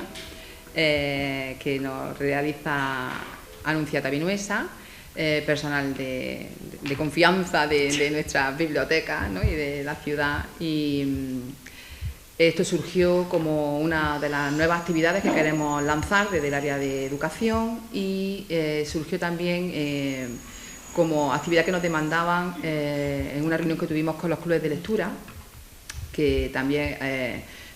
lectura que nos realiza Anunciata Vinuesa, personal de confianza de nuestras bibliotecas, ¿no? Y de la ciudad. Y esto surgió como una de las nuevas actividades que queremos lanzar desde el área de educación y surgió también como actividad que nos demandaban en una reunión que tuvimos con los clubes de lectura, que también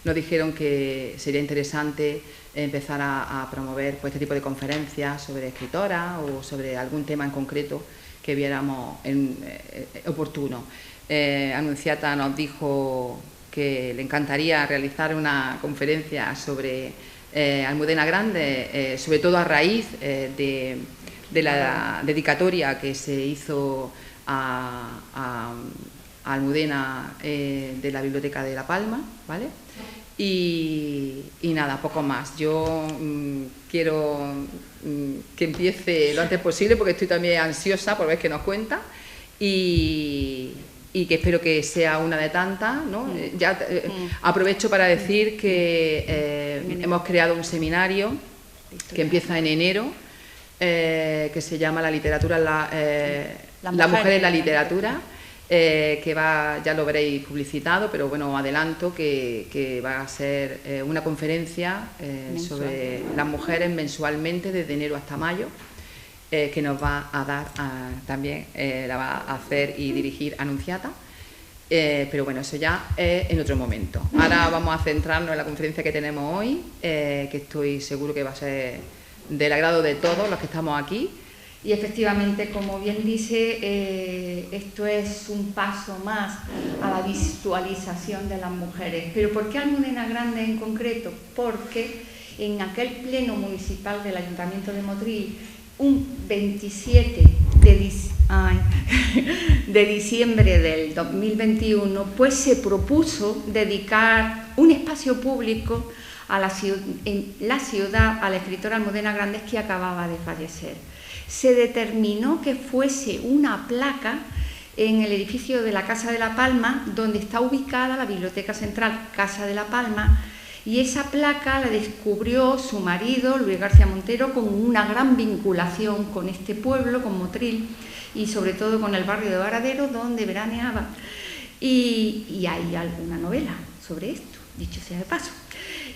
nos dijeron que sería interesante empezar a promover pues, este tipo de conferencias sobre escritoras o sobre algún tema en concreto que viéramos oportuno. Anunciata nos dijo que le encantaría realizar una conferencia sobre Almudena Grandes, sobre todo a raíz de la dedicatoria que se hizo a Almudena de la Biblioteca de La Palma, ¿vale? Y nada, poco más. Yo quiero que empiece lo antes posible porque estoy también ansiosa por ver qué nos cuenta y que espero que sea una de tantas, ¿no? Aprovecho para decir que hemos creado un seminario que empieza en enero, que se llama La literatura, la mujer en la literatura. Que ya lo veréis publicitado, pero bueno, adelanto que va a ser una conferencia sobre las mujeres mensualmente desde enero hasta mayo, que nos va a dar también, la va a hacer y dirigir Anunciata, pero bueno, eso ya es en otro momento. Ahora vamos a centrarnos en la conferencia que tenemos hoy, que estoy seguro que va a ser del agrado de todos los que estamos aquí. Y efectivamente, como bien dice, esto es un paso más a la visualización de las mujeres. ¿Pero por qué Almudena Grandes en concreto? Porque en aquel pleno municipal del Ayuntamiento de Motril, un 27 de diciembre del 2021, pues se propuso dedicar un espacio público en la ciudad a la escritora Almudena Grandes, que acababa de fallecer. Se determinó que fuese una placa en el edificio de la Casa de La Palma, donde está ubicada la Biblioteca Central Casa de La Palma, y esa placa la descubrió su marido, Luis García Montero, con una gran vinculación con este pueblo, con Motril, y sobre todo con el barrio de Varadero, donde veraneaba. Y hay alguna novela sobre esto, dicho sea de paso.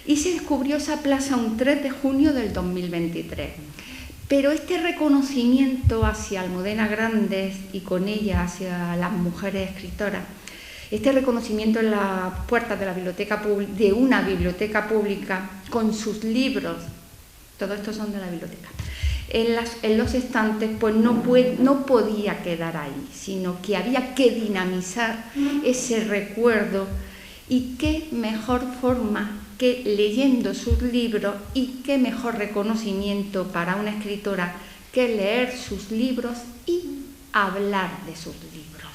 Y se descubrió esa plaza un 3 de junio del 2023. Pero este reconocimiento hacia Almudena Grandes y con ella hacia las mujeres escritoras, este reconocimiento en las puertas de una biblioteca pública con sus libros, todos estos son de la biblioteca, en los estantes, pues no podía quedar ahí, sino que había que dinamizar ese recuerdo. Y qué mejor forma que leyendo sus libros, y qué mejor reconocimiento para una escritora que leer sus libros y hablar de sus libros.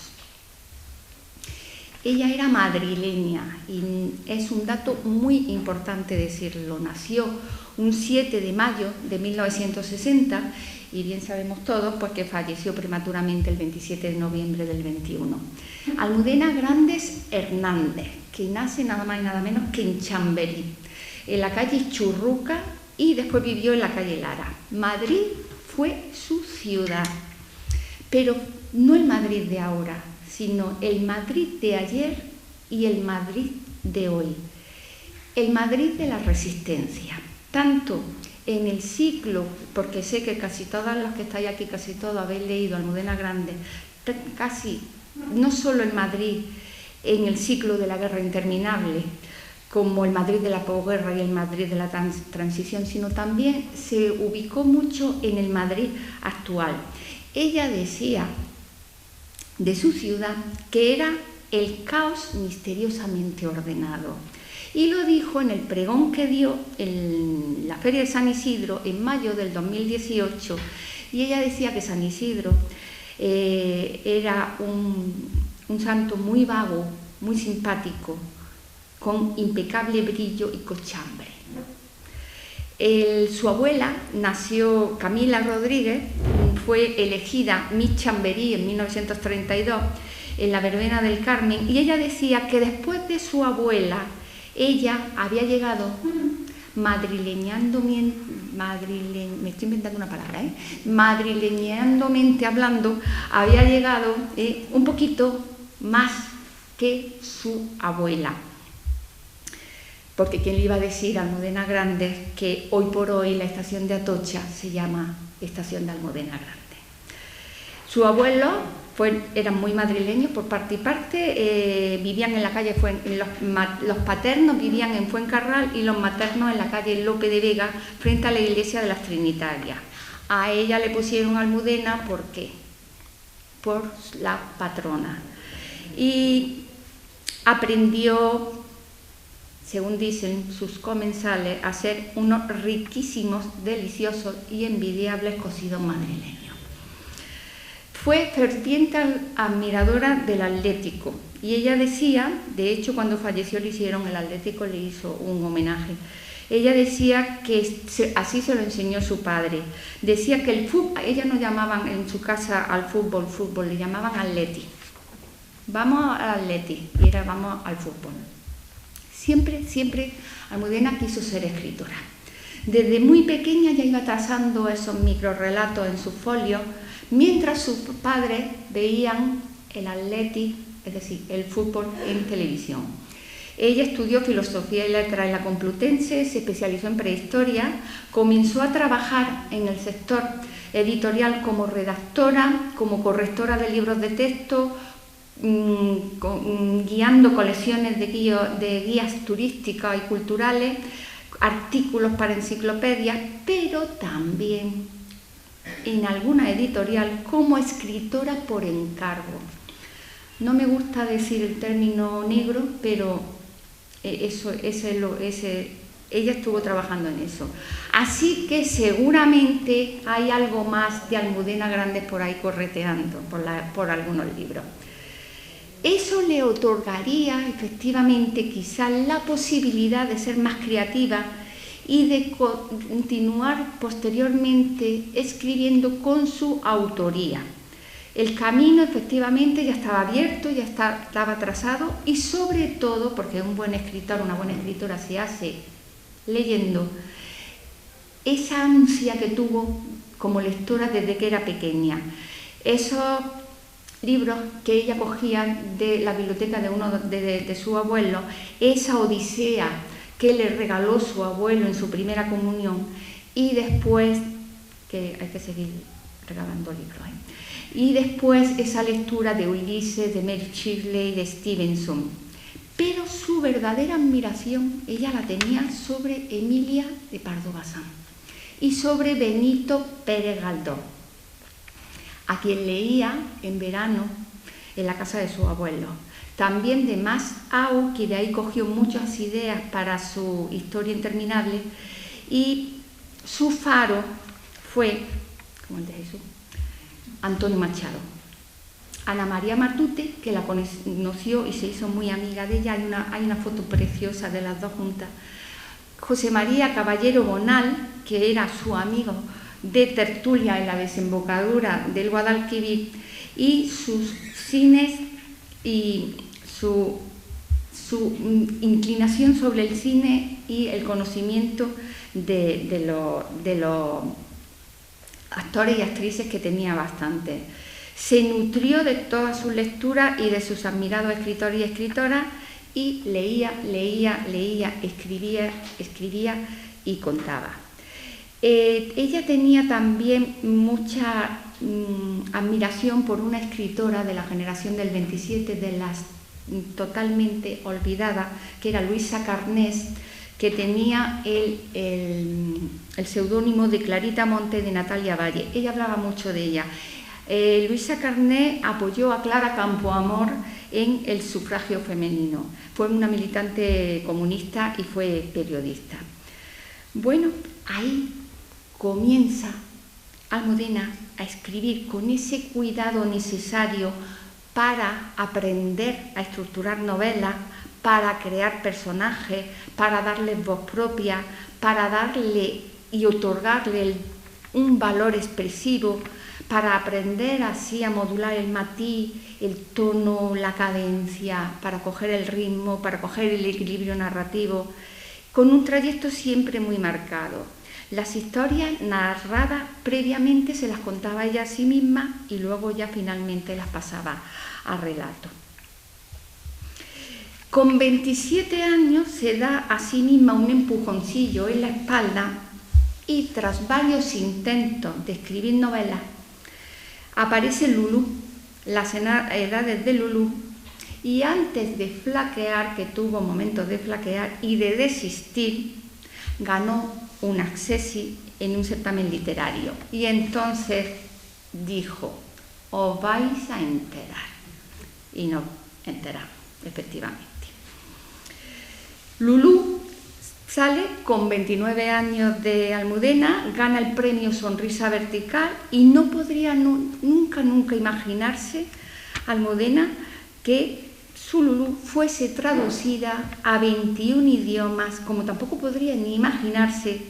Ella era madrileña y es un dato muy importante decirlo. Nació un 7 de mayo de 1960 y bien sabemos todos pues, que falleció prematuramente el 27 de noviembre del 21. Almudena Grandes Hernández, que nace nada más y nada menos que en Chamberí, en la calle Churruca, y después vivió en la calle Lara. Madrid fue su ciudad, pero no el Madrid de ahora, sino el Madrid de ayer y el Madrid de hoy. El Madrid de la resistencia, tanto en el ciclo, porque sé que casi todas las que estáis aquí, casi todos habéis leído Almudena Grandes, casi, no solo en Madrid, en el ciclo de la guerra interminable, como el Madrid de la posguerra y el Madrid de la transición, sino también se ubicó mucho en el Madrid actual. Ella decía de su ciudad que era el caos misteriosamente ordenado. Y lo dijo en el pregón que dio en la Feria de San Isidro en mayo del 2018. Y ella decía que San Isidro era un santo muy vago, muy simpático, con impecable brillo y cochambre. Su abuela nació Camila Rodríguez, fue elegida Miss Chamberí en 1932 en la verbena del Carmen, y ella decía que después de su abuela ella había llegado me estoy inventando una palabra, madrileñandomente hablando, había llegado un poquito más que su abuela. Porque quién le iba a decir a Almudena Grandes que hoy por hoy la estación de Atocha se llama Estación de Almudena Grandes. Su abuelo eran muy madrileños por parte y parte, vivían en la calle, los paternos vivían en Fuencarral y los maternos en la calle Lope de Vega, frente a la iglesia de las Trinitarias. A ella le pusieron Almudena, ¿por qué? Por la patrona. Y aprendió, según dicen sus comensales, a hacer unos riquísimos, deliciosos y envidiables cocidos madrileños. Fue ferviente admiradora del Atlético y ella decía, de hecho cuando falleció le hicieron, el Atlético le hizo un homenaje. Ella decía que así se lo enseñó su padre. Decía que el fútbol, ella no llamaban en su casa al fútbol, le llamaban Atleti. Vamos al Atleti y era vamos al fútbol. Siempre Almudena quiso ser escritora. Desde muy pequeña ya iba trazando esos microrelatos en sus folios, mientras sus padres veían el Atleti, es decir, el fútbol en televisión. Ella estudió Filosofía y Letras en la Complutense, se especializó en Prehistoria, comenzó a trabajar en el sector editorial como redactora, como correctora de libros de texto, guiando colecciones de guías turísticas y culturales, artículos para enciclopedias, pero también en alguna editorial como escritora por encargo. No me gusta decir el término negro, pero ella estuvo trabajando en eso. Así que seguramente hay algo más de Almudena Grandes por ahí correteando por algunos libros. Eso le otorgaría efectivamente quizás la posibilidad de ser más creativa y de continuar posteriormente escribiendo con su autoría. El camino efectivamente ya estaba abierto, ya estaba trazado y sobre todo, porque un buen escritor, una buena escritora se hace leyendo, esa ansia que tuvo como lectora desde que era pequeña. Esos libros que ella cogía de la biblioteca de su abuelo, esa odisea que le regaló su abuelo en su primera comunión y después, que hay que seguir regalando libros, y después esa lectura de Ulises, de Mary Shelley, de Stevenson. Pero su verdadera admiración ella la tenía sobre Emilia de Pardo Bazán y sobre Benito Pérez Galdós, a quien leía en verano en la casa de su abuelo. También de Mas Au, que de ahí cogió muchas ideas para su Historia interminable, y su faro fue, como el de Jesús, Antonio Machado. Ana María Matute, que la conoció y se hizo muy amiga de ella, hay una foto preciosa de las dos juntas. José María Caballero Bonal, que era su amigo de tertulia en la desembocadura del Guadalquivir, y sus cines y su inclinación sobre el cine y el conocimiento de los actores y actrices, que tenía bastante. Se nutrió de todas sus lecturas y de sus admirados escritores y escritoras y leía, escribía y contaba. Ella tenía también mucha admiración por una escritora de la generación del 27, de las totalmente olvidadas, que era Luisa Carnés, que tenía el seudónimo de Clarita Monte, de Natalia Valle. Ella hablaba mucho de ella. Luisa Carnés apoyó a Clara Campoamor en el sufragio femenino. Fue una militante comunista y fue periodista. Bueno, ahí comienza Almudena a escribir con ese cuidado necesario para aprender a estructurar novelas, para crear personajes, para darles voz propia, para darle y otorgarle un valor expresivo, para aprender así a modular el matiz, el tono, la cadencia, para coger el ritmo, para coger el equilibrio narrativo. con un trayecto siempre muy marcado. Las historias narradas previamente se las contaba ella a sí misma y luego ya finalmente las pasaba a relato. Con 27 años se da a sí misma un empujoncillo en la espalda y tras varios intentos de escribir novelas aparece Lulú, las edades de Lulú, y antes de flaquear, que tuvo momentos de flaquear y de desistir, ganó un accesi en un certamen literario. Y entonces dijo, os vais a enterar. Y nos enteramos, efectivamente. Lulú sale con 29 años de Almudena, gana el premio Sonrisa Vertical y no podría nunca imaginarse Almudena que su Lulú fuese traducida a 21 idiomas, como tampoco podría ni imaginarse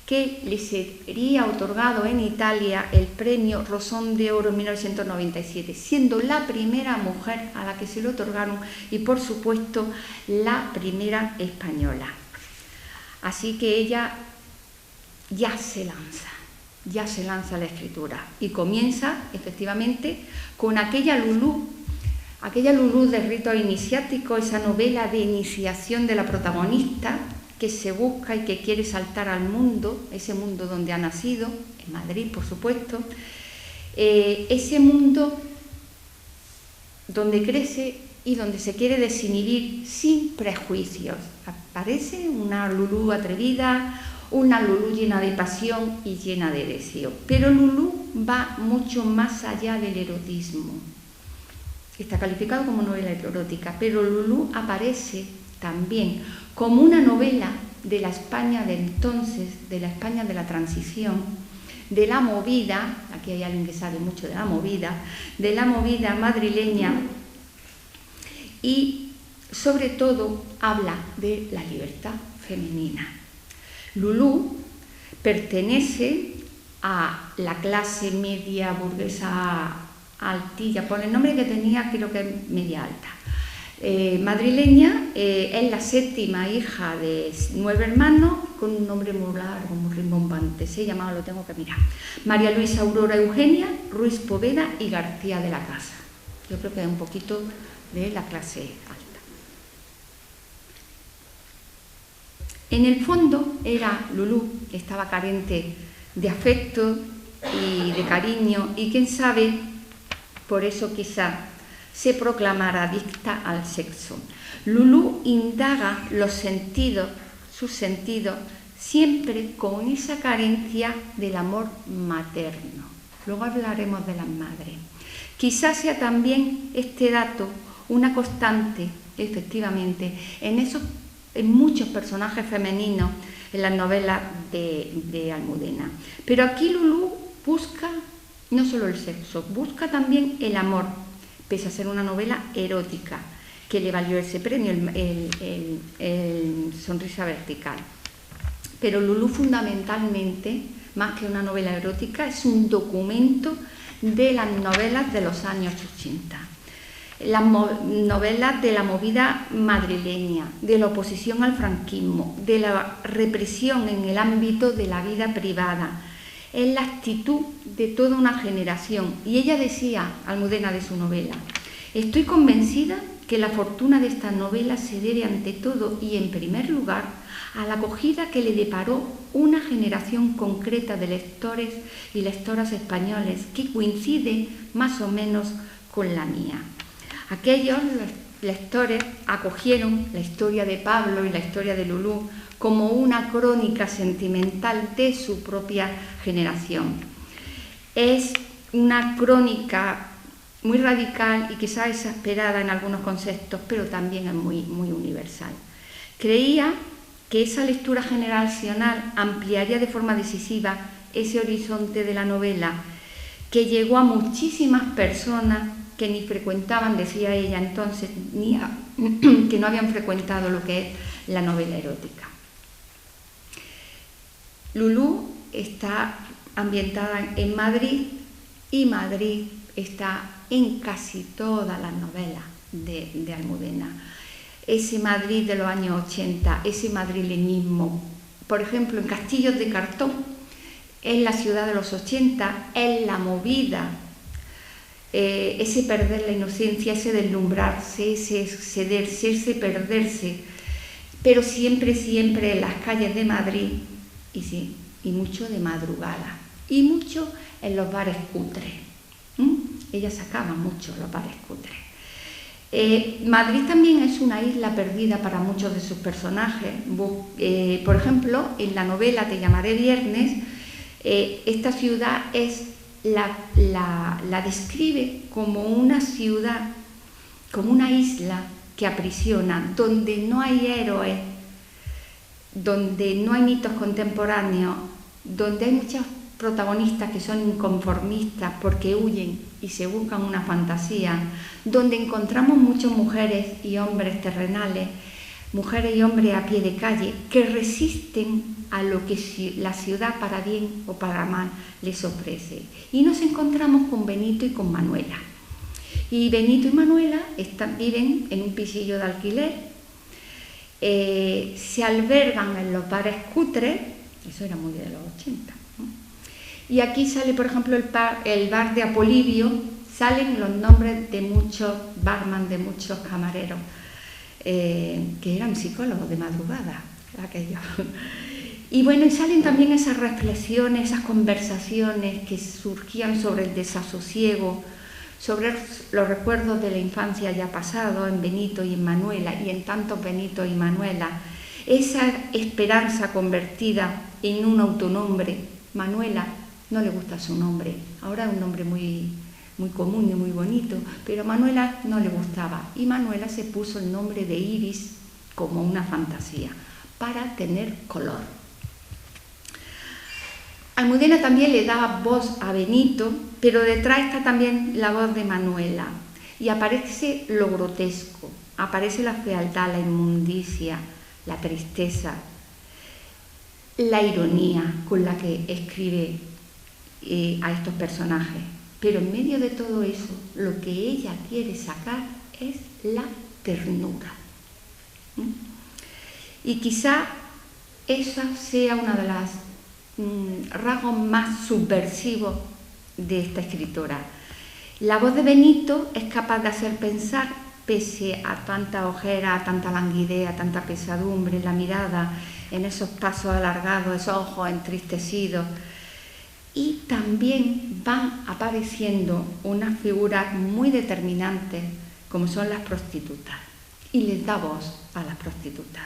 que le sería otorgado en Italia el premio Rosón de Oro en 1997, siendo la primera mujer a la que se lo otorgaron y, por supuesto, la primera española. Así que ella ya se lanza a la escritura y comienza, efectivamente, con aquella Lulú de rito iniciático, esa novela de iniciación de la protagonista que se busca y que quiere saltar al mundo, ese mundo donde ha nacido, en Madrid, por supuesto, ese mundo donde crece y donde se quiere desinhibir sin prejuicios. Aparece una Lulú atrevida, una Lulú llena de pasión y llena de deseo. Pero Lulú va mucho más allá del erotismo. Está calificado como novela erótica, pero Lulú aparece también como una novela de la España de entonces, de la España de la transición, de la movida, aquí hay alguien que sabe mucho de la movida madrileña, y sobre todo habla de la libertad femenina. Lulú pertenece a la clase media burguesa altilla, por el nombre que tenía, creo que es media alta. Madrileña, es la séptima hija de 9 hermanos, con un nombre muy largo, muy rimbombante, se llamaba, lo tengo que mirar, María Luisa Aurora Eugenia, Ruiz Poveda y García de la Casa. Yo creo que es un poquito de la clase alta. En el fondo era Lulú, que estaba carente de afecto y de cariño, y quién sabe, por eso quizá se proclamara adicta al sexo. Lulú indaga los sentidos, sus sentidos, siempre con esa carencia del amor materno. Luego hablaremos de las madres. Quizás sea también este dato una constante, efectivamente, en muchos personajes femeninos en las novelas de Almudena. Pero aquí Lulú busca no solo el sexo, busca también el amor, pese a ser una novela erótica, que le valió ese premio, el Sonrisa Vertical. Pero Lulú fundamentalmente, más que una novela erótica, es un documento de las novelas de los años 80. Las novelas de la movida madrileña, de la oposición al franquismo, de la represión en el ámbito de la vida privada. Es la actitud de toda una generación. Y ella decía, Almudena, de su novela: estoy convencida que la fortuna de esta novela se debe ante todo y en primer lugar a la acogida que le deparó una generación concreta de lectores y lectoras españoles que coincide más o menos con la mía. Aquellos lectores acogieron la historia de Pablo y la historia de Lulú como una crónica sentimental de su propia generación. Es una crónica muy radical y quizá exasperada en algunos conceptos, pero también es muy universal. Creía que esa lectura generacional ampliaría de forma decisiva ese horizonte de la novela, que llegó a muchísimas personas que ni frecuentaban, decía ella entonces, que no habían frecuentado lo que es la novela erótica. Lulú está ambientada en Madrid y Madrid está en casi todas las novelas de Almudena. ese Madrid de los años 80, ese madrileñismo. Por ejemplo, en Castillos de Cartón, es la ciudad de los 80, es la movida, ese perder la inocencia, ese deslumbrarse, ese excederse, ese perderse, pero siempre, siempre en las calles de Madrid, y sí, y mucho de madrugada, y mucho en los bares cutres. Ella sacaba mucho los bares cutres. Madrid también es una isla perdida para muchos de sus personajes. Por ejemplo, en la novela Te llamaré viernes, esta ciudad la describe como una ciudad, como una isla que aprisiona, donde no hay héroes, donde no hay mitos contemporáneos, donde hay muchos protagonistas que son inconformistas porque huyen y se buscan una fantasía, donde encontramos muchas mujeres y hombres terrenales, mujeres y hombres a pie de calle, que resisten a lo que la ciudad, para bien o para mal, les ofrece. Y nos encontramos con Benito y con Manuela. Y Benito y Manuela viven en un pisillo de alquiler, se albergan en los bares cutres, eso era muy de los 80, ¿no? Y aquí sale, por ejemplo, el bar de Apolibio, salen los nombres de muchos barman, de muchos camareros, que eran psicólogos de madrugada, aquellos. Y bueno, y salen también esas reflexiones, esas conversaciones que surgían sobre el desasosiego, sobre los recuerdos de la infancia ya pasado en Benito y en Manuela, y en tantos Benito y Manuela, esa esperanza convertida en un autonombre. Manuela no le gusta su nombre, ahora es un nombre muy común y muy bonito, pero a Manuela no le gustaba, y Manuela se puso el nombre de Iris como una fantasía, para tener color. Almudena también le da voz a Benito, pero detrás está también la voz de Manuela, y aparece lo grotesco, aparece la fealdad, la inmundicia, la tristeza, la ironía con la que escribe a estos personajes. Pero en medio de todo eso, lo que ella quiere sacar es la ternura. Y quizá esa sea una de las rasgos más subversivos de esta escritora. La voz de Benito es capaz de hacer pensar, pese a tanta ojera, a tanta languidez, a tanta pesadumbre en la mirada, en esos pasos alargados, esos ojos entristecidos. Y también van apareciendo unas figuras muy determinantes, como son las prostitutas, y les da voz a las prostitutas,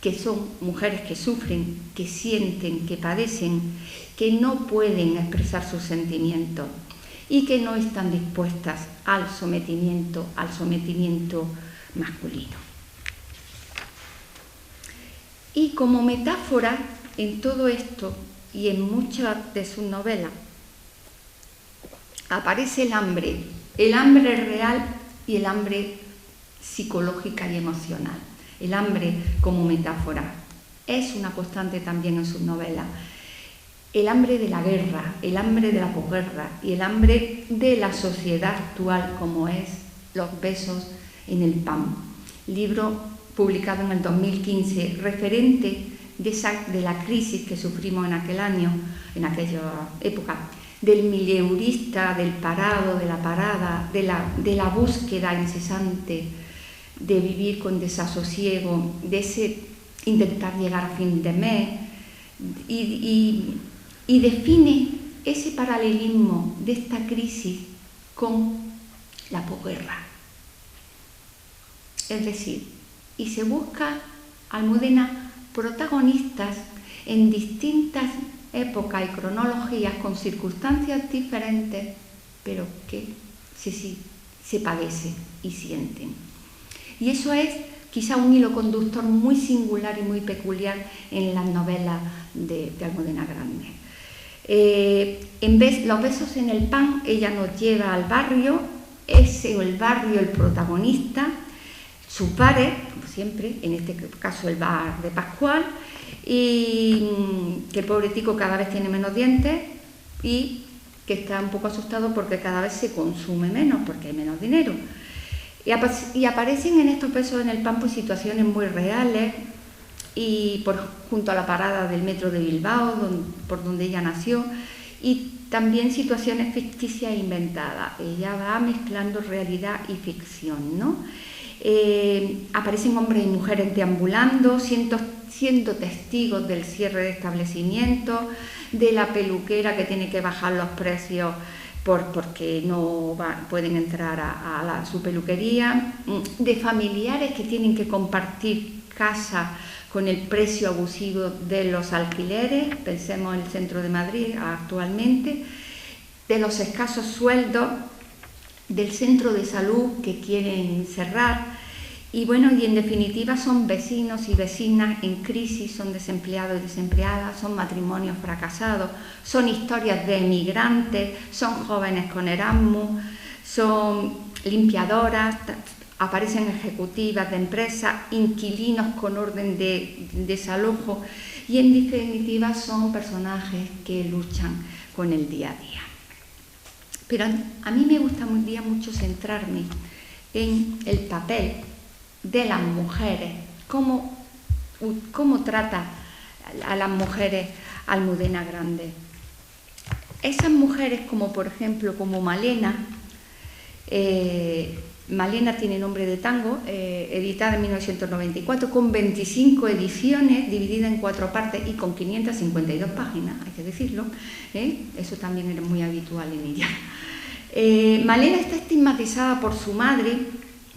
que son mujeres que sufren, que sienten, que padecen, que no pueden expresar sus sentimientos y que no están dispuestas al sometimiento masculino. Y como metáfora en todo esto y en muchas de sus novelas aparece el hambre real y el hambre psicológica y emocional. El hambre como metáfora es una constante también en sus novelas. El hambre de la guerra, el hambre de la posguerra y el hambre de la sociedad actual, como es Los besos en el pan. Libro publicado en el 2015, referente de la crisis que sufrimos en aquel año, en aquella época, del mileurista, del parado, de la parada, de la búsqueda incesante, de vivir con desasosiego, de ese intentar llegar a fin de mes, y define ese paralelismo de esta crisis con la posguerra. Es decir, y se busca Almudena protagonistas en distintas épocas y cronologías con circunstancias diferentes, pero que se padecen y sienten. Y eso es quizá un hilo conductor muy singular y muy peculiar en las novelas de Almudena Grandes. Los besos en el pan, ella nos lleva al barrio, es el barrio el protagonista, sus bares, como siempre, en este caso el bar de Pascual, y que el pobre tico cada vez tiene menos dientes y que está un poco asustado porque cada vez se consume menos, porque hay menos dinero. Y aparecen en estos besos en el pan pues, situaciones muy reales, y junto a la parada del metro de Bilbao, por donde ella nació, y también situaciones ficticias e inventadas. Ella va mezclando realidad y ficción, ¿no? Aparecen hombres y mujeres deambulando, siendo testigos del cierre de establecimientos, de la peluquera que tiene que bajar los precios porque no pueden entrar a su peluquería, de familiares que tienen que compartir casa con el precio abusivo de los alquileres, pensemos en el centro de Madrid actualmente, de los escasos sueldos del centro de salud que quieren cerrar, y bueno, y en definitiva son vecinos y vecinas en crisis, son desempleados y desempleadas, son matrimonios fracasados, son historias de emigrantes, son jóvenes con Erasmus, son limpiadoras, aparecen ejecutivas de empresas, inquilinos con orden de desalojo, y en definitiva son personajes que luchan con el día a día. Pero a mí me gustaría mucho centrarme en el papel de las mujeres, cómo trata a las mujeres Almudena Grandes. Esas mujeres, como por ejemplo, como Malena, Malena tiene nombre de tango, editada en 1994, con 25 ediciones, dividida en 4 partes y con 552 páginas, hay que decirlo, eso también era muy habitual en ella. Malena está estigmatizada por su madre,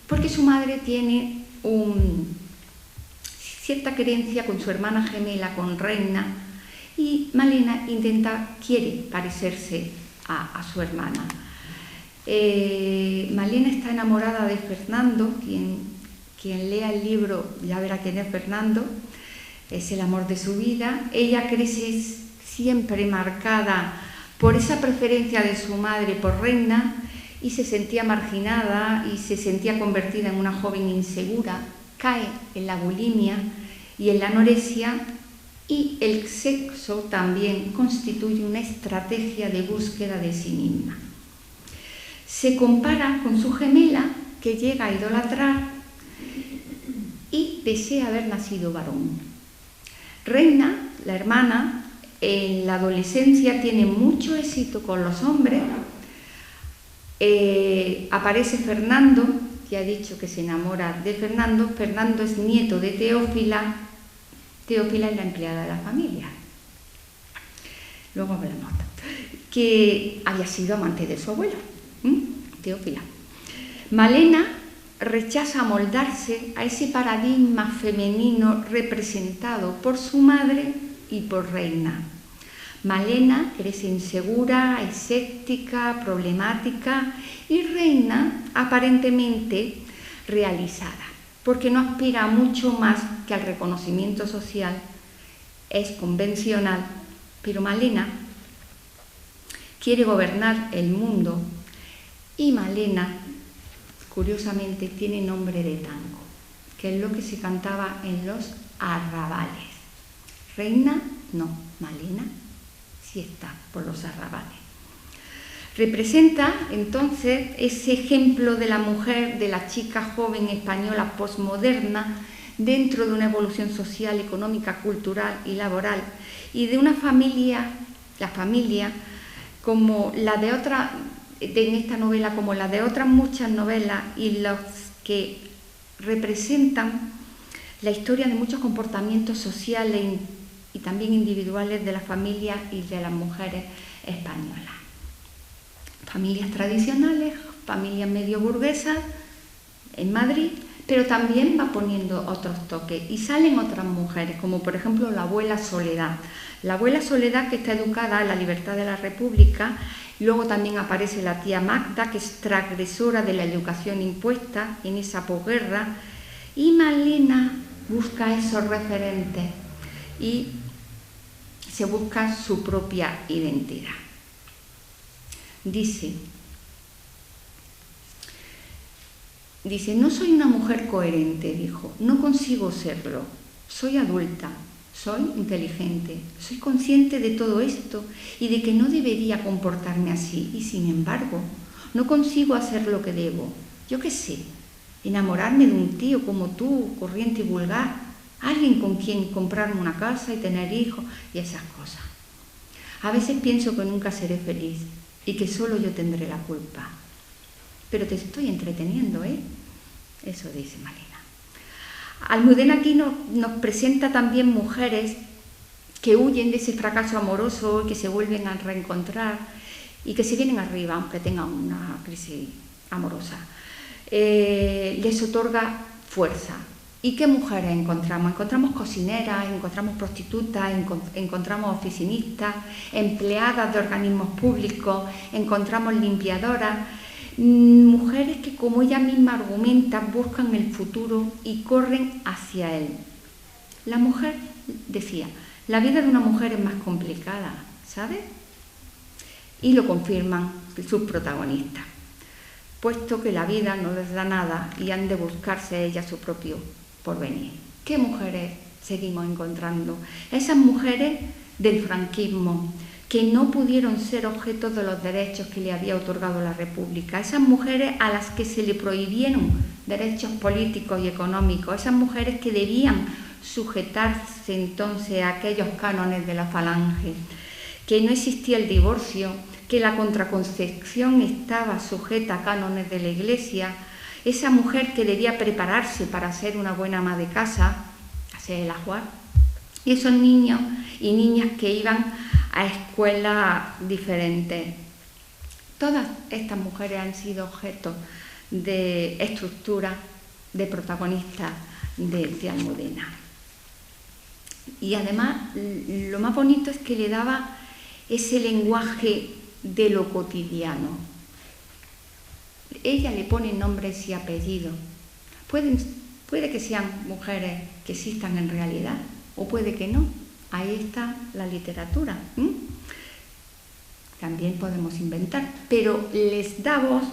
porque su madre tiene cierta creencia con su hermana gemela, con Reina, y Malena quiere parecerse a su hermana. Malena está enamorada de Fernando, quien lea el libro ya verá quién es Fernando, es el amor de su vida. Ella crece siempre marcada por esa preferencia de su madre por Reina, y se sentía marginada y se sentía convertida en una joven insegura, cae en la bulimia y en la anorexia, y el sexo también constituye una estrategia de búsqueda de sí misma. Se compara con su gemela, que llega a idolatrar y desea haber nacido varón. Reina, la hermana, en la adolescencia tiene mucho éxito con los hombres. Aparece Fernando, que ha dicho que se enamora de Fernando. Fernando es nieto de Teófila. Teófila es la empleada de la familia. Luego hablamos. Que había sido amante de su abuelo, Teófila. Malena rechaza amoldarse a ese paradigma femenino representado por su madre y por Reina. Malena crece insegura, escéptica, problemática, y Reina aparentemente realizada, porque no aspira a mucho más que al reconocimiento social, es convencional, pero Malena quiere gobernar el mundo, y Malena, curiosamente, tiene nombre de tango, que es lo que se cantaba en los arrabales. Reina, no, Malena sí está por los arrabales. Representa entonces ese ejemplo de la mujer, de la chica joven española posmoderna, dentro de una evolución social, económica, cultural y laboral, y de una familia, la familia, como la de otra, en esta novela, como la de otras muchas novelas, y los que representan la historia de muchos comportamientos sociales y también individuales de las familias y de las mujeres españolas. Familias tradicionales, familias medio burguesas en Madrid, pero también va poniendo otros toques y salen otras mujeres, como por ejemplo la abuela Soledad. La abuela Soledad, que está educada en la libertad de la República. Luego también aparece la tía Magda, que es transgresora de la educación impuesta en esa posguerra, y Malena busca esos referentes y se busca su propia identidad. Dice, no soy una mujer coherente, dijo, no consigo serlo, soy adulta, soy inteligente, soy consciente de todo esto y de que no debería comportarme así, y sin embargo, no consigo hacer lo que debo. Yo qué sé, enamorarme de un tío como tú, corriente y vulgar, alguien con quien comprarme una casa y tener hijos y esas cosas. A veces pienso que nunca seré feliz y que solo yo tendré la culpa. Pero te estoy entreteniendo, ¿eh? Eso dice Malena. Almudena aquí nos presenta también mujeres que huyen de ese fracaso amoroso y que se vuelven a reencontrar y que se vienen arriba, aunque tengan una crisis amorosa. Les otorga fuerza. ¿Y qué mujeres encontramos? Encontramos cocineras, encontramos prostitutas, encontramos oficinistas, empleadas de organismos públicos, encontramos limpiadoras, mujeres que, como ella misma argumenta, buscan el futuro y corren hacia él. La mujer, decía, la vida de una mujer es más complicada, ¿sabes? Y lo confirman sus protagonistas, puesto que la vida no les da nada y han de buscarse ellas su propio porvenir. ¿Qué mujeres seguimos encontrando? Esas mujeres del franquismo, que no pudieron ser objeto de los derechos que le había otorgado la República, esas mujeres a las que se le prohibieron derechos políticos y económicos, esas mujeres que debían sujetarse entonces a aquellos cánones de la Falange, que no existía el divorcio, que la contraconcepción estaba sujeta a cánones de la Iglesia, esa mujer que debía prepararse para ser una buena ama de casa, hacer el ajuar, y esos niños y niñas que iban a escuelas diferentes. Todas estas mujeres han sido objeto de estructura, de protagonistas de Almudena. Y además, lo más bonito es que le daba ese lenguaje de lo cotidiano. Ella le pone nombres y apellidos. Puede que sean mujeres que existan en realidad, o puede que no. Ahí está la literatura. También podemos inventar, pero les da voz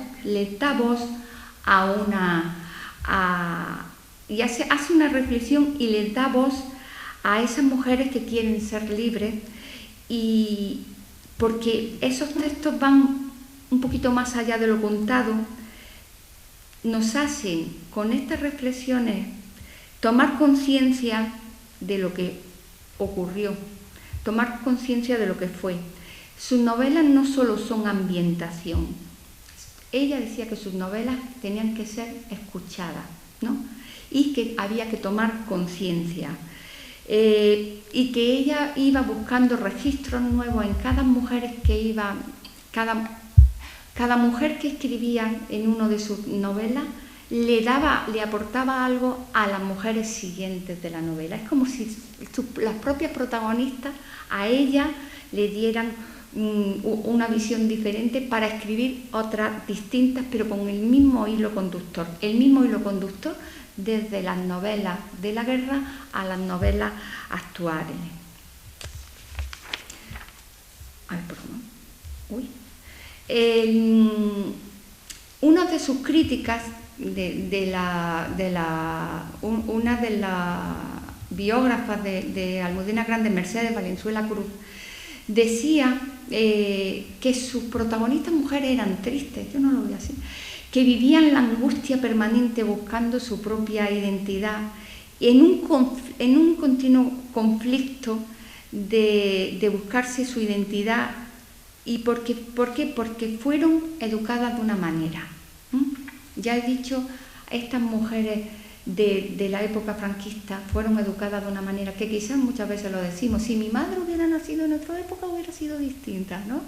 y hace una reflexión y les da voz a esas mujeres que quieren ser libres, y porque esos textos van un poquito más allá de lo contado, nos hacen con estas reflexiones tomar conciencia de lo que ocurrió, tomar conciencia de lo que fue. Sus novelas no solo son ambientación. Ella decía que sus novelas tenían que ser escuchadas, ¿no? Y que había que tomar conciencia. Y que ella iba buscando registros nuevos en cada mujer que iba, cada mujer que escribía en una de sus novelas le aportaba algo a las mujeres siguientes de la novela. Es como si las propias protagonistas a ella le dieran una visión diferente para escribir otras distintas, pero con el mismo hilo conductor. El mismo hilo conductor desde las novelas de la guerra a las novelas actuales. Ay, perdón. Uy. Una de sus críticas una de las biógrafas de Almudena Grandes, Mercedes Valenzuela Cruz, decía que sus protagonistas mujeres eran tristes, yo no lo voy a decir, que vivían la angustia permanente buscando su propia identidad en un continuo conflicto de buscarse su identidad. ¿Y por qué? Porque fueron educadas de una manera. Ya he dicho, estas mujeres de la época franquista fueron educadas de una manera que quizás muchas veces lo decimos, si mi madre hubiera nacido en otra época hubiera sido distinta, ¿no?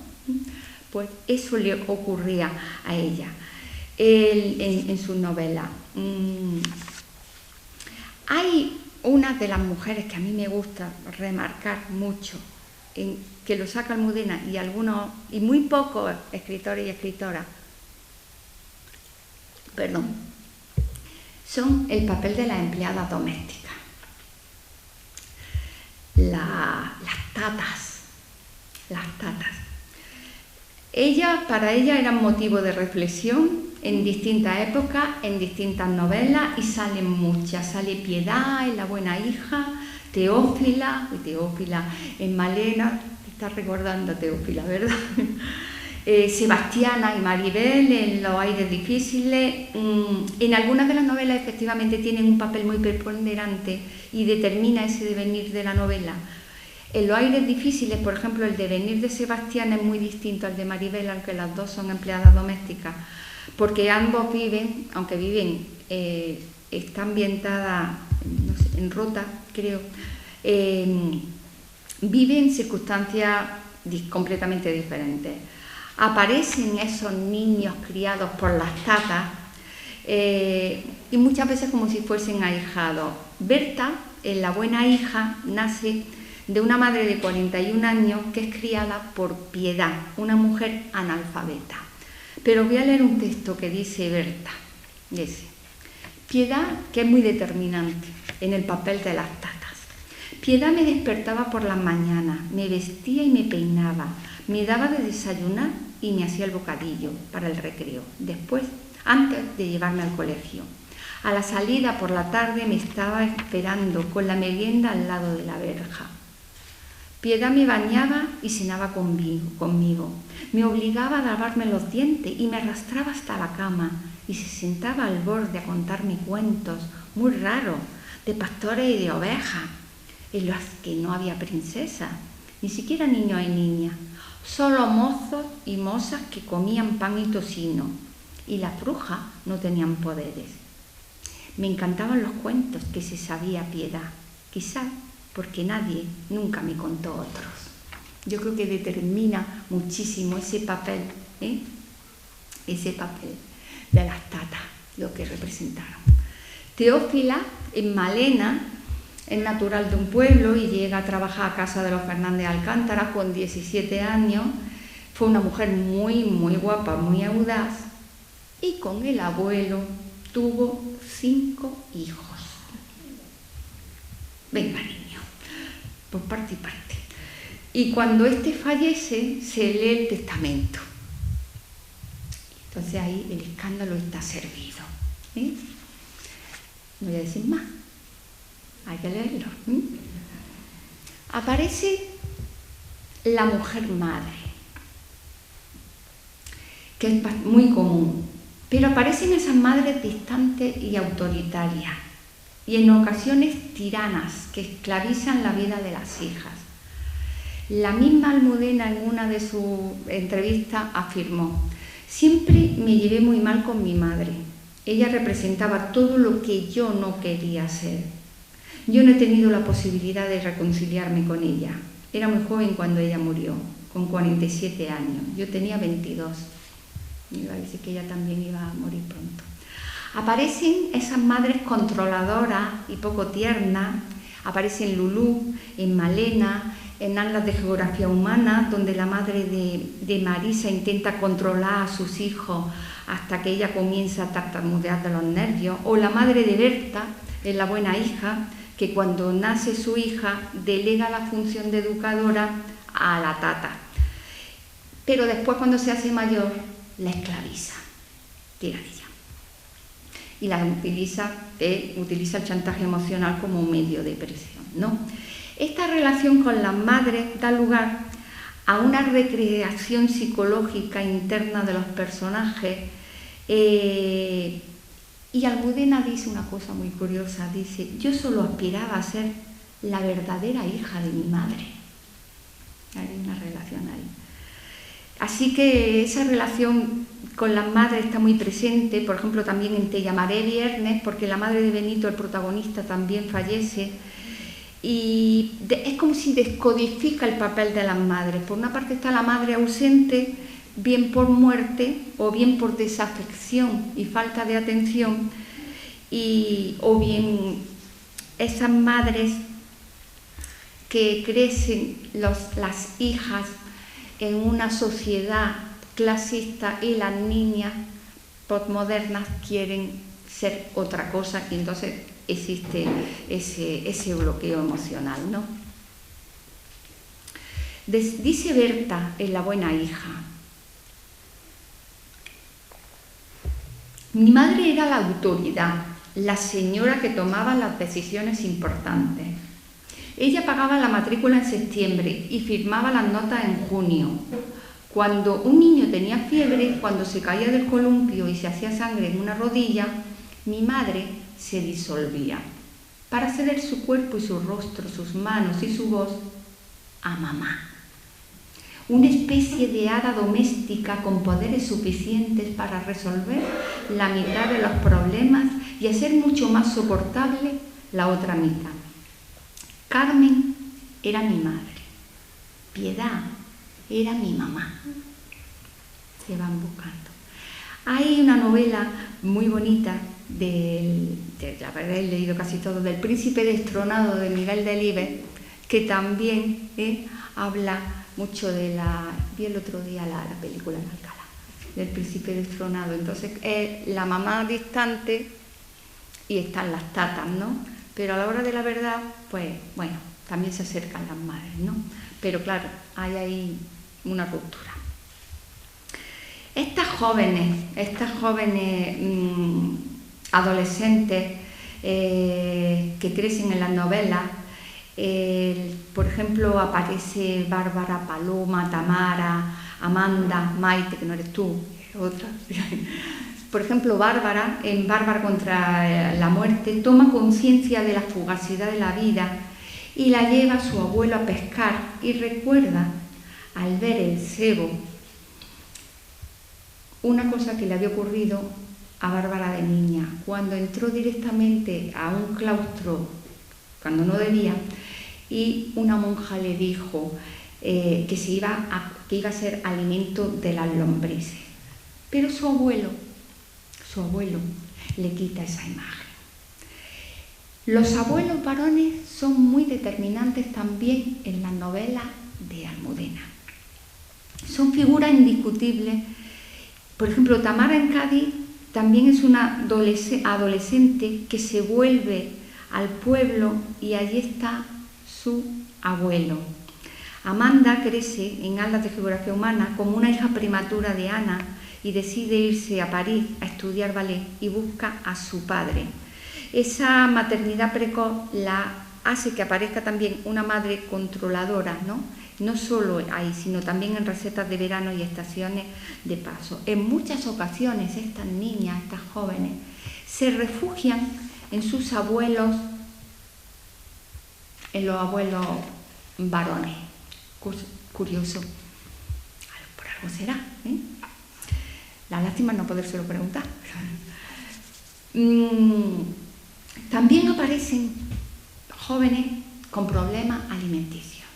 Pues eso le ocurría a ella en su novela. Hay una de las mujeres que a mí me gusta remarcar mucho, que lo saca Almudena y algunos, y muy pocos escritores y escritoras, son el papel de las empleadas domésticas, las tatas. Para ella eran motivo de reflexión en distintas épocas, en distintas novelas, y salen muchas. Sale Piedad en La buena hija, Teófila en Malena, está recordando a Teófila, ¿verdad? Sebastiana y Maribel en Los aires difíciles. En algunas de las novelas efectivamente tienen un papel muy preponderante y determina ese devenir de la novela. En Los aires difíciles, por ejemplo, el devenir de Sebastiana es muy distinto al de Maribel, aunque las dos son empleadas domésticas, porque ambos viven, aunque viven, está ambientada, no sé, en Rota, creo, viven en circunstancias completamente diferentes. Aparecen esos niños criados por las tatas y muchas veces como si fuesen ahijados. Berta, la buena hija, nace de una madre de 41 años que es criada por Piedad, una mujer analfabeta. Pero voy a leer un texto que dice Berta. Dice: Piedad, que es muy determinante en el papel de las tatas. Piedad me despertaba por las mañanas, me vestía y me peinaba, me daba de desayunar y me hacía el bocadillo para el recreo, después, antes de llevarme al colegio. A la salida por la tarde me estaba esperando con la merienda al lado de la verja. Piedad me bañaba y cenaba conmigo. Me obligaba a lavarme los dientes y me arrastraba hasta la cama y se sentaba al borde a contarme cuentos muy raros de pastores y de ovejas, en los que no había princesa, ni siquiera niños y niñas, solo mozos y mozas que comían pan y tocino, y las brujas no tenían poderes. Me encantaban los cuentos que se sabía Piedad, quizás porque nadie nunca me contó otros. Yo creo que determina muchísimo ese papel, ese papel de las tatas, lo que representaron. Teófila, en Malena, es natural de un pueblo y llega a trabajar a casa de los Fernández Alcántara con 17 años. Fue una mujer muy, muy guapa, muy audaz, y con el abuelo tuvo 5 hijos. Venga, niño, por parte y parte. Y cuando éste fallece, se lee el testamento. Entonces ahí el escándalo está servido. No voy a decir más. Hay que leerlo. Aparece la mujer madre, que es muy común, pero aparecen esas madres distantes y autoritarias, y en ocasiones tiranas, que esclavizan la vida de las hijas. La misma Almudena en una de sus entrevistas afirmó: siempre me llevé muy mal con mi madre. Ella representaba todo lo que yo no quería ser. Yo no he tenido la posibilidad de reconciliarme con ella. Era muy joven cuando ella murió, con 47 años. Yo tenía 22. Me iba a decir que ella también iba a morir pronto. Aparecen esas madres controladoras y poco tiernas. Aparecen Lulú, en Malena, en Atlas de Geografía Humana, donde la madre de Marisa intenta controlar a sus hijos hasta que ella comienza a tartamudear de los nervios. O la madre de Berta, en La buena hija, que cuando nace su hija delega la función de educadora a la tata, pero después cuando se hace mayor la esclaviza, tira de ella, y la utiliza el chantaje emocional como un medio de presión, ¿no? Esta relación con las madres da lugar a una recreación psicológica interna de los personajes. Y Almudena dice una cosa muy curiosa, dice: yo solo aspiraba a ser la verdadera hija de mi madre. Hay una relación ahí. Así que esa relación con las madres está muy presente, por ejemplo también en Te llamaré viernes, porque la madre de Benito, el protagonista, también fallece, y es como si descodifica el papel de las madres. Por una parte está la madre ausente, bien por muerte o bien por desafección y falta de atención, o bien esas madres que crecen las hijas en una sociedad clasista y las niñas postmodernas quieren ser otra cosa, y entonces existe ese bloqueo emocional, ¿no? Dice Berta en La buena hija: mi madre era la autoridad, la señora que tomaba las decisiones importantes. Ella pagaba la matrícula en septiembre y firmaba las notas en junio. Cuando un niño tenía fiebre, cuando se caía del columpio y se hacía sangre en una rodilla, mi madre se disolvía para ceder su cuerpo y su rostro, sus manos y su voz a mamá. Una especie de hada doméstica con poderes suficientes para resolver la mitad de los problemas y hacer mucho más soportable la otra mitad. Carmen era mi madre, Piedad era mi mamá. Se van buscando. Hay una novela muy bonita, la verdad he leído casi todo, del Príncipe destronado de Miguel Delibes, que también habla mucho de vi el otro día la película en Alcalá, del Príncipe destronado. Entonces es la mamá distante y están las tatas, ¿no? Pero a la hora de la verdad, pues bueno, también se acercan las madres, ¿no? Pero claro, hay ahí una ruptura. Estas jóvenes adolescentes que crecen en las novelas, por ejemplo, aparece Bárbara, Paloma, Tamara, Amanda, Maite, que no eres tú, es otra. Por ejemplo, Bárbara, en Bárbara contra la muerte, toma conciencia de la fugacidad de la vida y la lleva a su abuelo a pescar y recuerda, al ver el cebo, una cosa que le había ocurrido a Bárbara de niña, cuando entró directamente a un claustro, cuando no debía, y una monja le dijo que iba a ser alimento de las lombrices. Pero su abuelo le quita esa imagen. Los abuelos varones son muy determinantes también en las novelas de Almudena. Son figuras indiscutibles. Por ejemplo, Tamara en Cádiz también es una adolescente que se vuelve al pueblo y allí está su abuelo. Amanda crece en Alas de Geografía Humana como una hija prematura de Ana y decide irse a París a estudiar ballet y busca a su padre. Esa maternidad precoz la hace que aparezca también una madre controladora, no solo ahí, sino también en recetas de verano y estaciones de paso. En muchas ocasiones estas niñas, estas jóvenes, se refugian en sus abuelos, en los abuelos varones. Curioso. Por algo será, ¿eh? La lástima es no podérselo preguntar. También aparecen jóvenes con problemas alimenticios,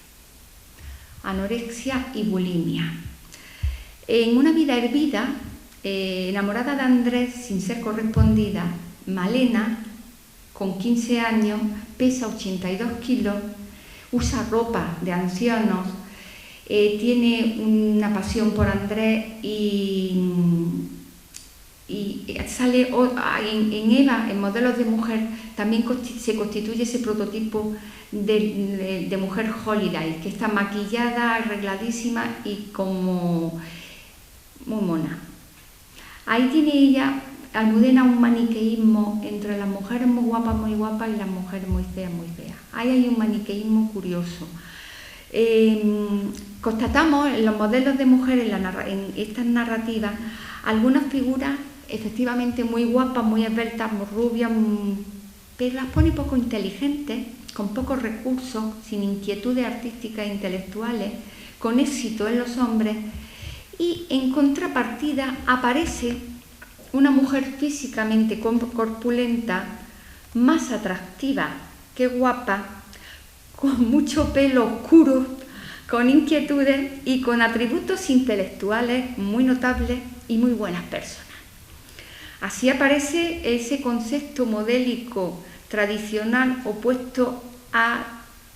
anorexia y bulimia. En Una vida hervida, enamorada de Andrés sin ser correspondida, Malena, con 15 años, pesa 82 kilos, usa ropa de ancianos, tiene una pasión por Andrés y sale en Eva, en Modelos de Mujer, también se constituye ese prototipo de mujer holiday, que está maquillada, arregladísima y como muy mona. Ahí tiene ella, Almudena, un maniqueísmo entre las mujeres muy guapas y las mujeres muy feas. Ahí hay un maniqueísmo curioso. Constatamos en los modelos de mujer, en estas narrativas, algunas figuras efectivamente muy guapas, muy esbeltas, muy rubias, pero las pone poco inteligentes, con pocos recursos, sin inquietudes artísticas e intelectuales, con éxito en los hombres, y en contrapartida aparece una mujer físicamente corpulenta, más atractiva que guapa, con mucho pelo oscuro, con inquietudes y con atributos intelectuales muy notables y muy buenas personas. Así aparece ese concepto modélico tradicional opuesto al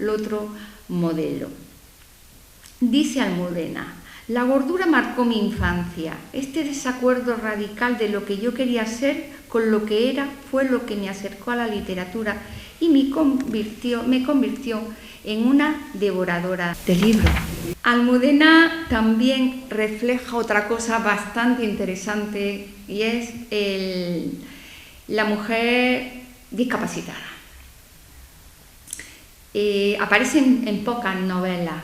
otro modelo. Dice Almudena: la gordura marcó mi infancia. Este desacuerdo radical de lo que yo quería ser con lo que era fue lo que me acercó a la literatura y me convirtió en una devoradora de libros. Almudena también refleja otra cosa bastante interesante y es la mujer discapacitada. Aparecen en pocas novelas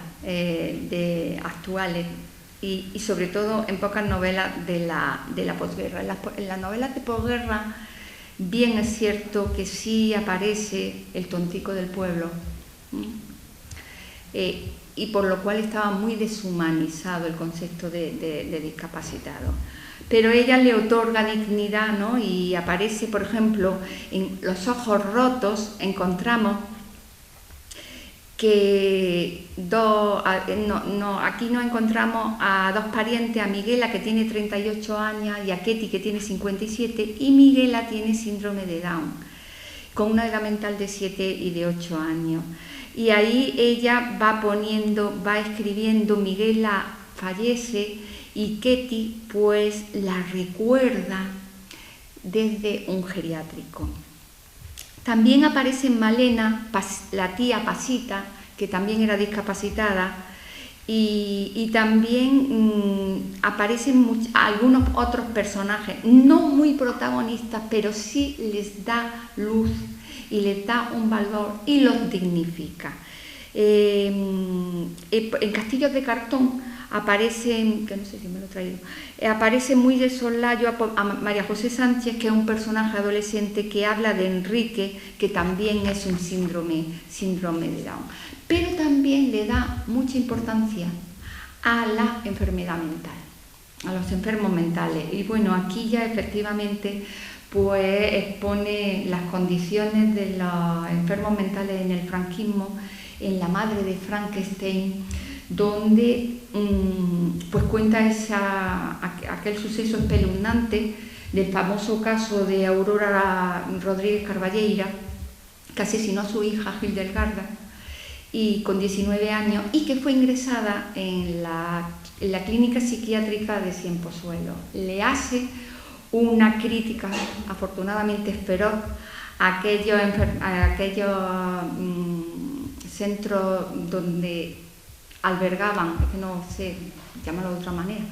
actuales y sobre todo en pocas novelas de la posguerra. En las novelas de posguerra, bien es cierto que sí aparece el tontico del pueblo, y por lo cual estaba muy deshumanizado el concepto de discapacitado. Pero ella le otorga dignidad, ¿no? Y aparece, por ejemplo, en Los ojos rotos encontramos que aquí nos encontramos a dos parientes, a Miguela, que tiene 38 años, y a Ketty, que tiene 57, y Miguela tiene síndrome de Down, con una edad mental de 7 y de 8 años. Y ahí ella va escribiendo, Miguela fallece y Ketty pues la recuerda desde un geriátrico. También aparece Malena, la tía Pasita, que también era discapacitada, y también aparecen algunos otros personajes, no muy protagonistas, pero sí les da luz y les da un valor y los dignifica. En Castillos de cartón aparecen, que no sé si me lo he traído, aparece muy de soslayo a María José Sánchez, que es un personaje adolescente que habla de Enrique, que también es un síndrome de Down, pero también le da mucha importancia a la enfermedad mental, a los enfermos mentales. Y bueno, aquí ya efectivamente pues expone las condiciones de los enfermos mentales en el franquismo, en La madre de Frankenstein, donde pues cuenta aquel suceso espeluznante del famoso caso de Aurora Rodríguez Carballeira, que asesinó a su hija Hildegarda y con 19 años, y que fue ingresada en la clínica psiquiátrica de Cienpozuelos. Le hace una crítica afortunadamente feroz a aquellos centros donde albergaban, es que no sé llamarlo de otra manera,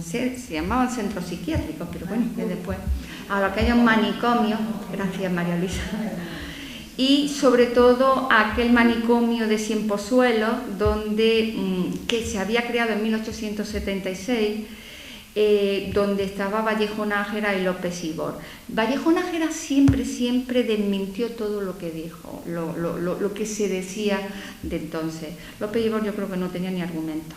se llamaban centros psiquiátricos, pero bueno, que después, a aquellos manicomios, gracias María Luisa, y sobre todo a aquel manicomio de Cienpozuelos, que se había creado en 1876, donde estaba Vallejo Nájera y López Ibor. Vallejo Nájera siempre desmintió todo lo que dijo, lo que se decía de entonces. López Ibor yo creo que no tenía ni argumento.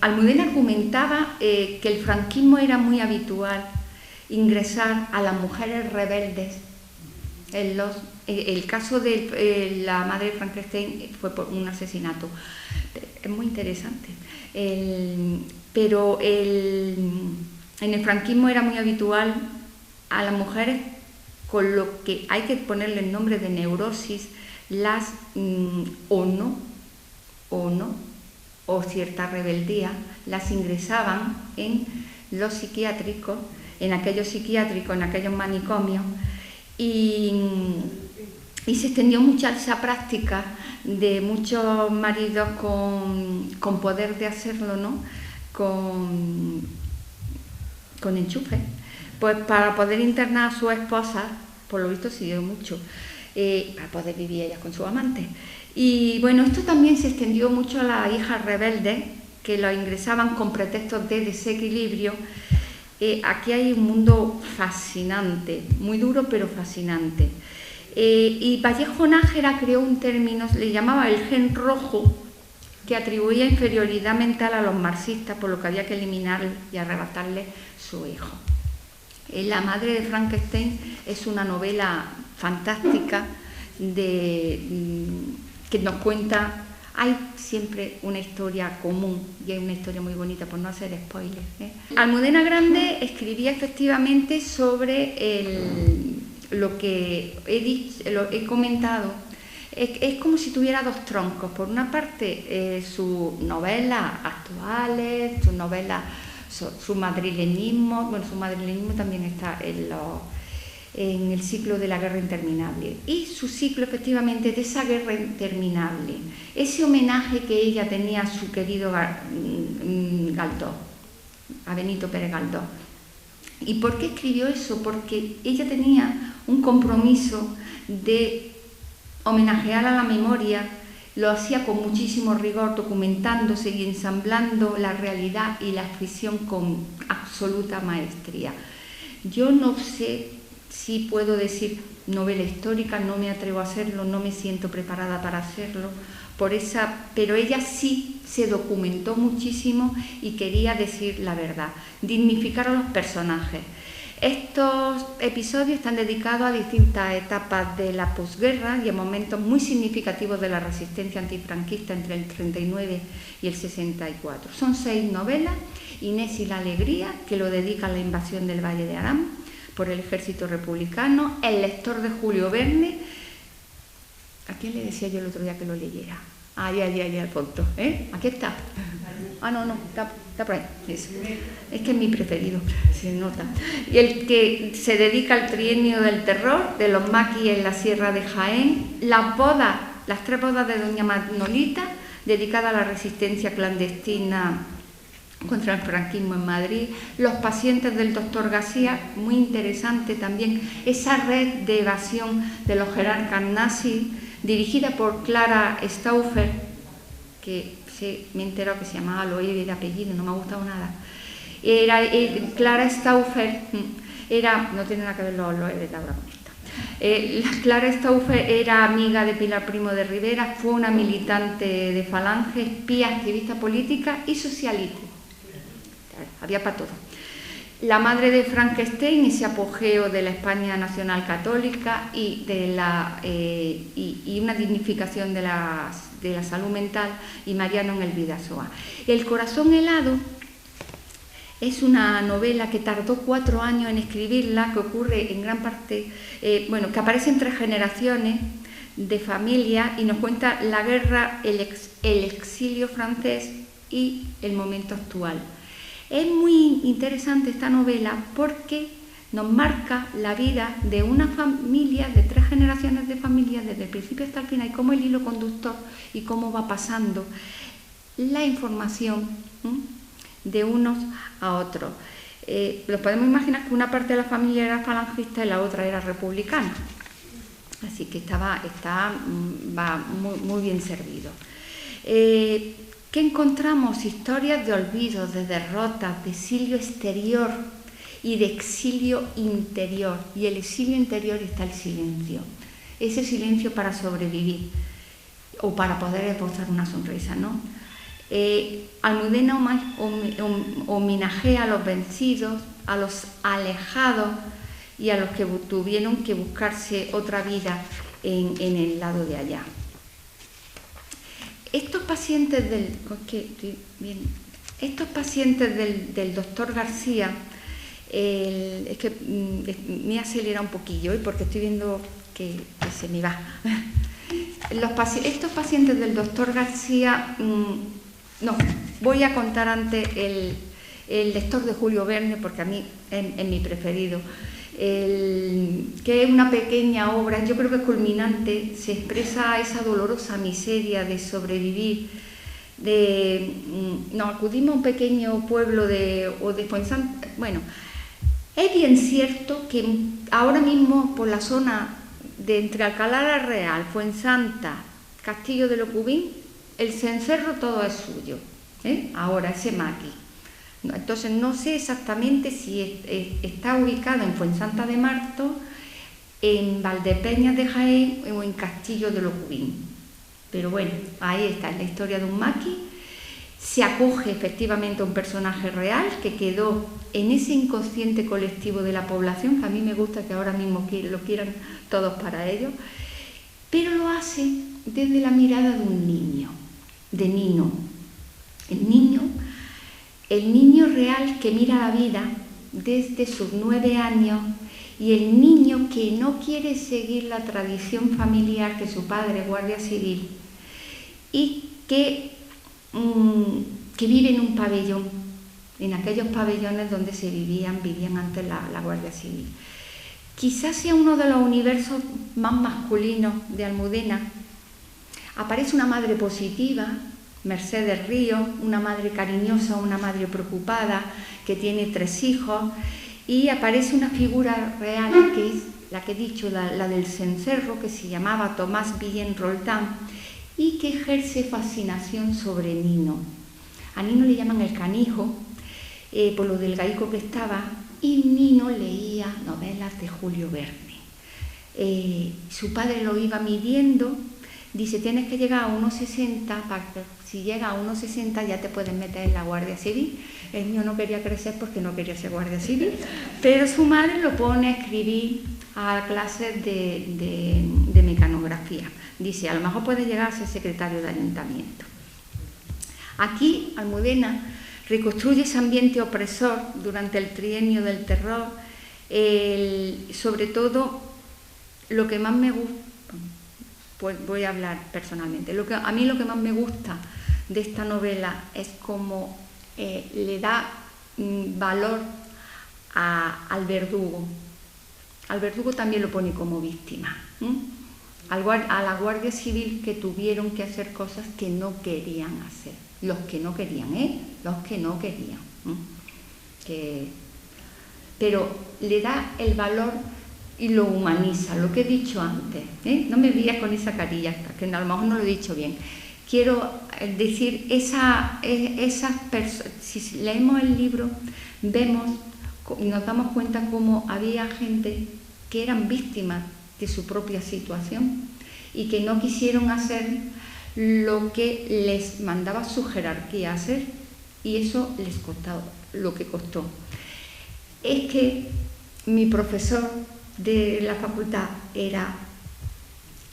Almudena argumentaba que el franquismo era muy habitual ingresar a las mujeres rebeldes. El caso de la madre de Frankenstein fue por un asesinato. Es muy interesante. Pero en el franquismo era muy habitual a las mujeres, con lo que hay que ponerle el nombre de neurosis, o cierta rebeldía, las ingresaban en los psiquiátricos, en aquellos manicomios, y se extendió mucho esa práctica de muchos maridos con poder de hacerlo, ¿no? Con enchufe, pues para poder internar a su esposa, por lo visto se dio mucho, para poder vivir ellas con su amante. Y bueno, esto también se extendió mucho a las hijas rebeldes, que lo ingresaban con pretextos de desequilibrio. Aquí hay un mundo fascinante, muy duro pero fascinante. Y Vallejo Nájera creó un término, le llamaba el gen rojo, que atribuía inferioridad mental a los marxistas, por lo que había que eliminar y arrebatarle su hijo. La madre de Frankenstein es una novela fantástica que nos cuenta, hay siempre una historia común y hay una historia muy bonita, por no hacer spoilers. Almudena Grandes escribía efectivamente sobre lo que he comentado. Es como si tuviera dos troncos. Por una parte, sus novelas actuales, sus novelas, su madrileñismo. Bueno, su madrileñismo también está en el ciclo de la guerra interminable. Y su ciclo, efectivamente, de esa guerra interminable. Ese homenaje que ella tenía a su querido Galdós, a Benito Pérez Galdós. ¿Y por qué escribió eso? Porque ella tenía un compromiso de homenajear a la memoria lo hacía con muchísimo rigor, documentándose y ensamblando la realidad y la ficción con absoluta maestría. Yo no sé si puedo decir novela histórica, no me atrevo a hacerlo, no me siento preparada para hacerlo, pero ella sí se documentó muchísimo y quería decir la verdad, dignificar a los personajes. Estos episodios están dedicados a distintas etapas de la posguerra y a momentos muy significativos de la resistencia antifranquista entre el 39 y el 64. Son 6 novelas: Inés y la alegría, que lo dedica a la invasión del Valle de Arán por el ejército republicano; El lector, de Julio Verne. ¿A quién le decía yo el otro día que lo leyera? Ahí, al fondo, ¿eh? Aquí está. Ah, no, está por ahí. Eso. Es que es mi preferido, se nota. Y el que se dedica al trienio del terror, de los maquis en la Sierra de Jaén. Las 3 bodas de doña Manolita, dedicada a la resistencia clandestina contra el franquismo en Madrid. Los pacientes del doctor García, muy interesante también, esa red de evasión de los jerarcas nazis, dirigida por Clara Stauffer, que me he enterado que se llamaba Loewe de apellido, no me ha gustado nada. Clara Stauffer no tiene nada que ver Loewe, Laura bonita. Clara Stauffer era amiga de Pilar Primo de Rivera, fue una militante de Falange, espía, activista política y socialista. Había para todo. La madre de Frankenstein, ese apogeo de la España nacional católica y una dignificación de la salud mental, y Mariano en el Bidasoa. El corazón helado es una novela que tardó 4 años en escribirla, que ocurre en gran parte, que aparece en 3 generaciones de familia y nos cuenta la guerra, el exilio francés y el momento actual. Es muy interesante esta novela porque nos marca la vida de una familia, de 3 generaciones de familia, desde el principio hasta el final, y cómo el hilo conductor y cómo va pasando la información de unos a otros. Lo podemos imaginar que una parte de la familia era falangista y la otra era republicana. Así que va muy bien servido. ¿Qué encontramos? Historias de olvido, de derrotas, de exilio exterior y de exilio interior. Y el exilio interior está el silencio. Ese silencio para sobrevivir o para poder esbozar una sonrisa, ¿no? Almudena homenajea a los vencidos, a los alejados y a los que tuvieron que buscarse otra vida en el lado de allá. Estos pacientes del doctor García, es que me acelera un poquillo porque estoy viendo que se me va. Estos pacientes del doctor García, voy a contar antes el lector de Julio Verne, porque a mí es mi preferido. Que es una pequeña obra, yo creo que es culminante, se expresa esa dolorosa miseria de sobrevivir. Acudimos a un pequeño pueblo de Fuensanta. Bueno, es bien cierto que ahora mismo por la zona de entre Alcalá la Real, Fuensanta, Castillo de Locubín, el cencerro todo es suyo, ahora ese maqui. Entonces no sé exactamente si está ubicado en Fuensanta de Marto, en Valdepeñas de Jaén o en Castillo de Locubín. Pero bueno, ahí está, es la historia de un maqui. Se acoge efectivamente a un personaje real que quedó en ese inconsciente colectivo de la población, que a mí me gusta que ahora mismo lo quieran todos para ellos, pero lo hace desde la mirada de un niño, de Nino. El niño real que mira la vida desde sus 9 años y el niño que no quiere seguir la tradición familiar de su padre, guardia civil, y que vive en un pabellón, en aquellos pabellones donde vivían antes la Guardia Civil. Quizás sea uno de los universos más masculinos de Almudena. Aparece una madre positiva, Mercedes Ríos, una madre cariñosa, una madre preocupada, que tiene 3 hijos, y aparece una figura real, que es la que he dicho, la del cencerro, que se llamaba Tomás Villén Roldán, y que ejerce fascinación sobre Nino. A Nino le llaman el canijo, por lo delgaico que estaba, y Nino leía novelas de Julio Verne. Su padre lo iba midiendo, dice, tienes que llegar a 1,60, si llega a 1,60 ya te puedes meter en la Guardia Civil. El niño no quería crecer porque no quería ser Guardia Civil, pero su madre lo pone a escribir a clases de mecanografía. Dice, a lo mejor puede llegar a ser secretario de ayuntamiento. Aquí, Almudena reconstruye ese ambiente opresor durante el trienio del terror, sobre todo lo que más me gusta, pues voy a hablar personalmente, a mí lo que más me gusta de esta novela es cómo le da valor al verdugo. Al verdugo también lo pone como víctima, a la Guardia Civil, que tuvieron que hacer cosas que no querían hacer. Los que no querían, los que no querían. Pero le da el valor y lo humaniza, lo que he dicho antes. No me veas con esa carilla, que a lo mejor no lo he dicho bien. Quiero decir, esas personas, si leemos el libro, vemos y nos damos cuenta cómo había gente que eran víctimas de su propia situación y que no quisieron hacer lo que les mandaba su jerarquía hacer, y eso les costó lo que costó. Es que mi profesor de la facultad era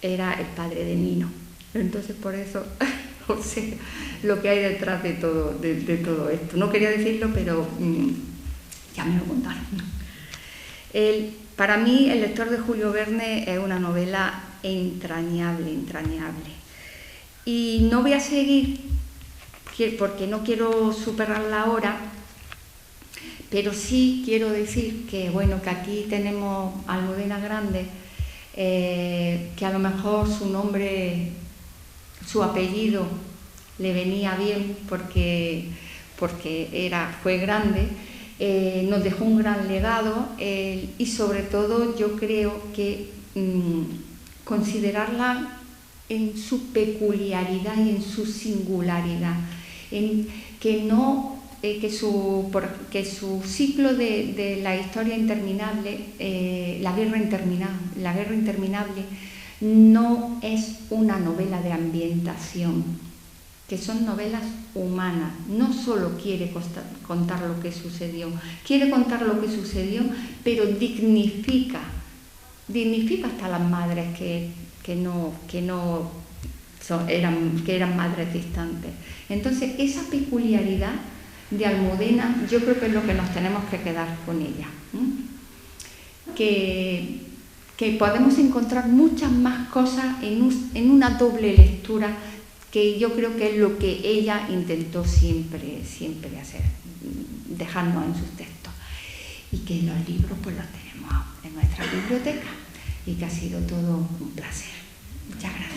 el padre de Nino, entonces por eso o sea, lo que hay detrás de todo esto. No quería decirlo, pero ya me lo contaron. Para mí, El lector de Julio Verne es una novela entrañable. Y no voy a seguir, porque no quiero superarla ahora, pero sí quiero decir que, bueno, que aquí tenemos a Almudena Grandes, que a lo mejor su nombre, su apellido le venía bien porque fue grande, nos dejó un gran legado, y sobre todo yo creo que considerarla en su peculiaridad y en su singularidad, en que su ciclo de la historia interminable, la guerra interminable, no es una novela de ambientación, que son novelas humanas. No solo quiere contar lo que sucedió, quiere contar lo que sucedió, pero dignifica hasta las madres que eran madres distantes. Entonces, esa peculiaridad de Almudena, yo creo que es lo que nos tenemos que quedar con ella, que podemos encontrar muchas más cosas en una doble lectura, que yo creo que es lo que ella intentó siempre hacer, dejarnos en sus textos, y que los libros pues los tenemos en nuestra biblioteca, y que ha sido todo un placer. Muchas gracias.